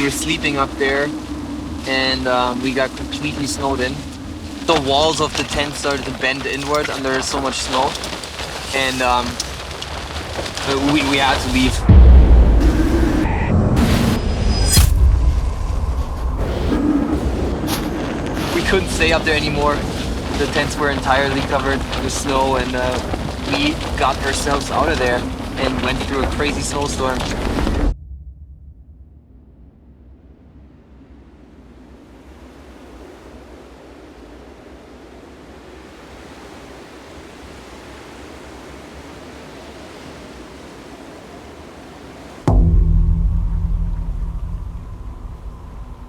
were sleeping up there, and we got completely snowed in. The walls of the tent started to bend inward under so much snow, and we had to leave. We couldn't stay up there anymore. The tents were entirely covered with snow, and we got ourselves out of there and went through a crazy snowstorm.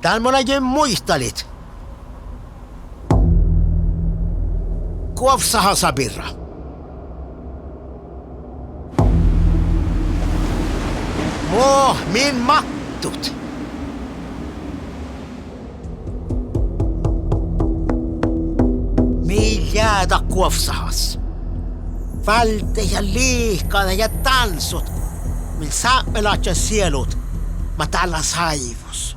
Tämmöinen muistelit. Kuofsahan Sabirra. Min mattut. Min jäädä kuofsahas. Välte ja liikada ja tansut. Min saamelat ja sielut. Mä täällä saivus.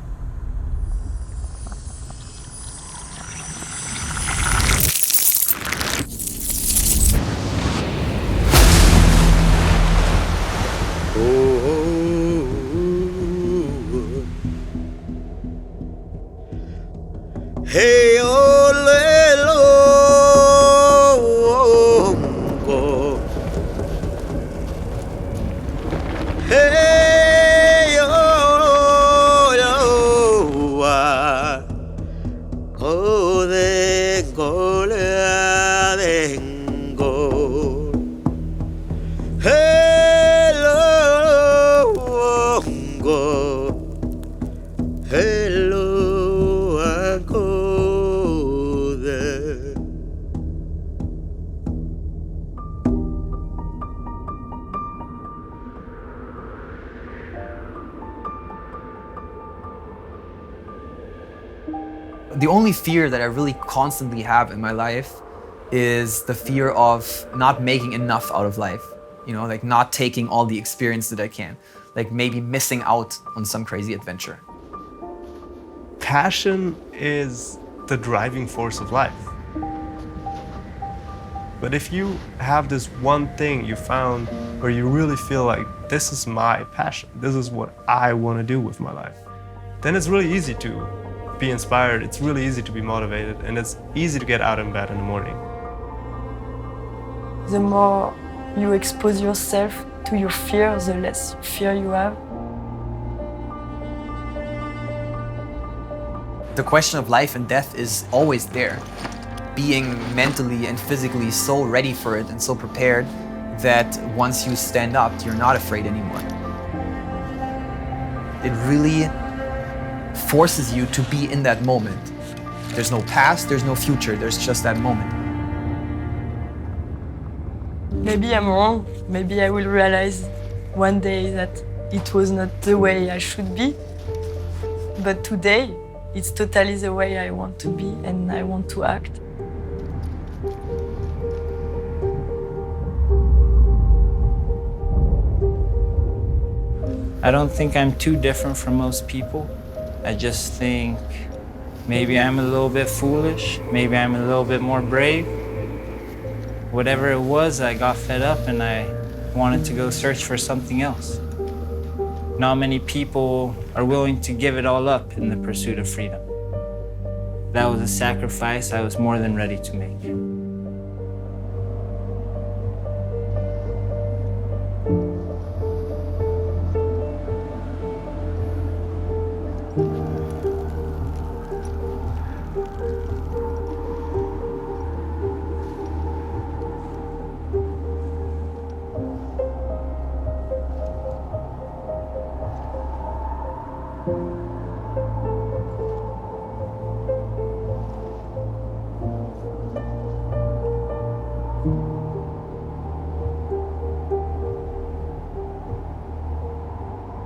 Hey, ole longo. Hey, ole Kode gole adengo. Hey, longo. Hello. The only fear that I really constantly have in my life is the fear of not making enough out of life. You know, like not taking all the experience that I can. Like maybe missing out on some crazy adventure. Passion is the driving force of life. But if you have this one thing you found where you really feel like this is my passion, this is what I want to do with my life, then it's really easy to be inspired, it's really easy to be motivated, and it's easy to get out of bed in the morning. The more you expose yourself to your fear, the less fear you have. The question of life and death is always there. Being mentally and physically so ready for it and so prepared that once you stand up, you're not afraid anymore. It really forces you to be in that moment. There's no past, there's no future, there's just that moment. Maybe I'm wrong. Maybe I will realize one day that it was not the way I should be. But today, it's totally the way I want to be and I want to act. I don't think I'm too different from most people. I just think maybe I'm a little bit foolish, maybe I'm a little bit more brave. Whatever it was, I got fed up and I wanted to go search for something else. Not many people are willing to give it all up in the pursuit of freedom. That was a sacrifice I was more than ready to make.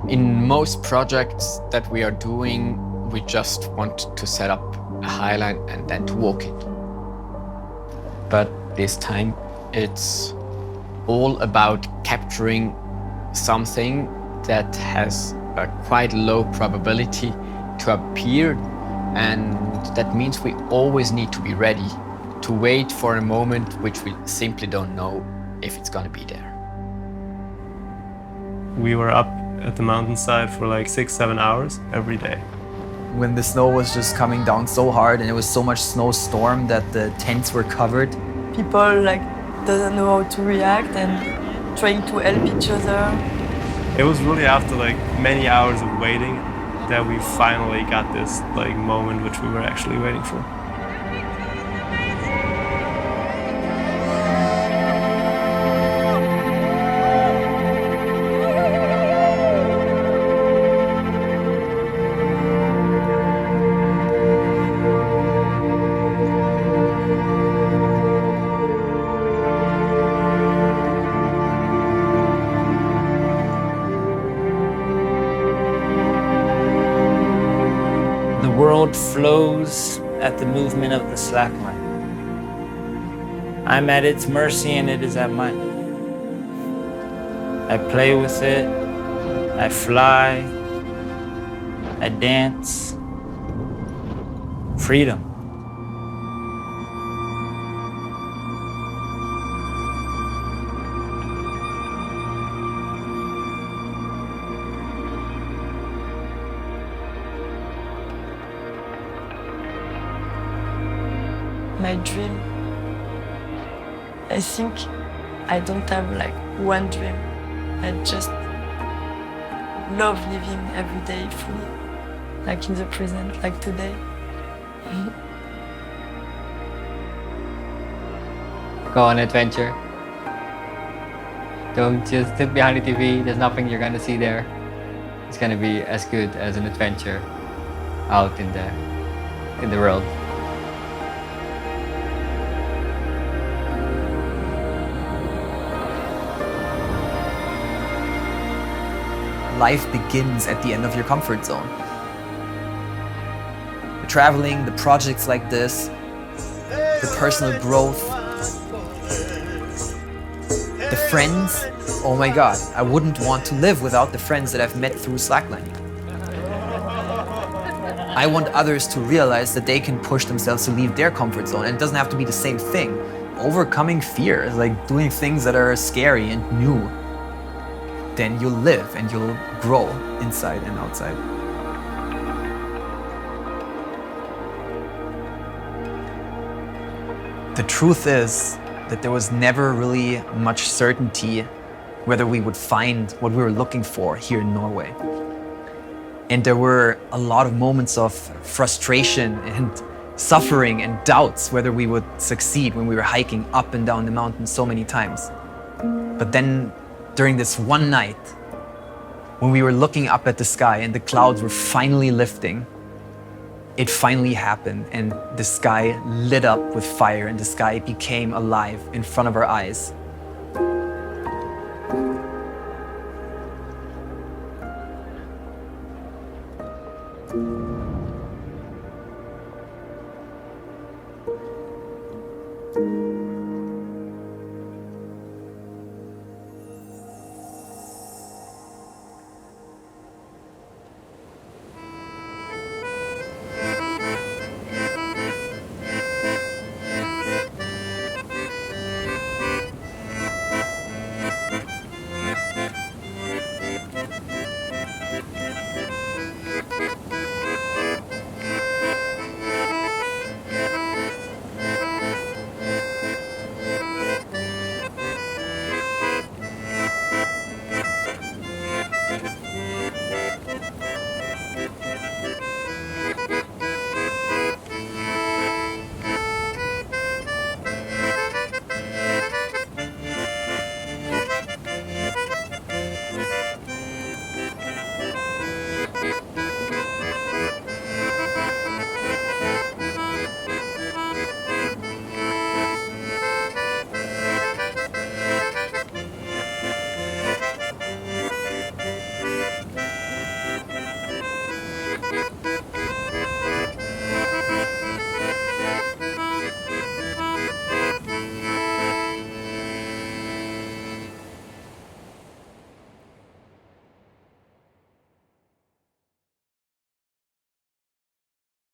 In most projects that we are doing, we just want to set up a highline and then to walk it. But this time it's all about capturing something that has a quite low probability to appear, and that means we always need to be ready to wait for a moment which we simply don't know if it's going to be there. We were up at the mountainside for like 6-7 hours every day. When the snow was just coming down so hard and it was so much snowstorm that the tents were covered. People like doesn't know how to react and trying to help each other. It was really after like many hours of waiting that we finally got this like moment which we were actually waiting for. The world flows at the movement of the slackline. I'm at its mercy and it is at mine. I play with it, I fly, I dance. Freedom. My dream, I think I don't have like one dream. I just love living every day fully, like in the present, like today. Go on adventure. Don't just sit behind the TV. There's nothing you're gonna see there. It's gonna be as good as an adventure out in the world. Life begins at the end of your comfort zone. The traveling, the projects like this, the personal growth, the friends. Oh my God, I wouldn't want to live without the friends that I've met through slacklining. I want others to realize that they can push themselves to leave their comfort zone, and it doesn't have to be the same thing. Overcoming fear is like doing things that are scary and new. Then you'll live and you'll grow inside and outside. The truth is that there was never really much certainty whether we would find what we were looking for here in Norway. And there were a lot of moments of frustration and suffering and doubts whether we would succeed when we were hiking up and down the mountain so many times. But then during this one night, when we were looking up at the sky and the clouds were finally lifting, it finally happened, and the sky lit up with fire and the sky became alive in front of our eyes.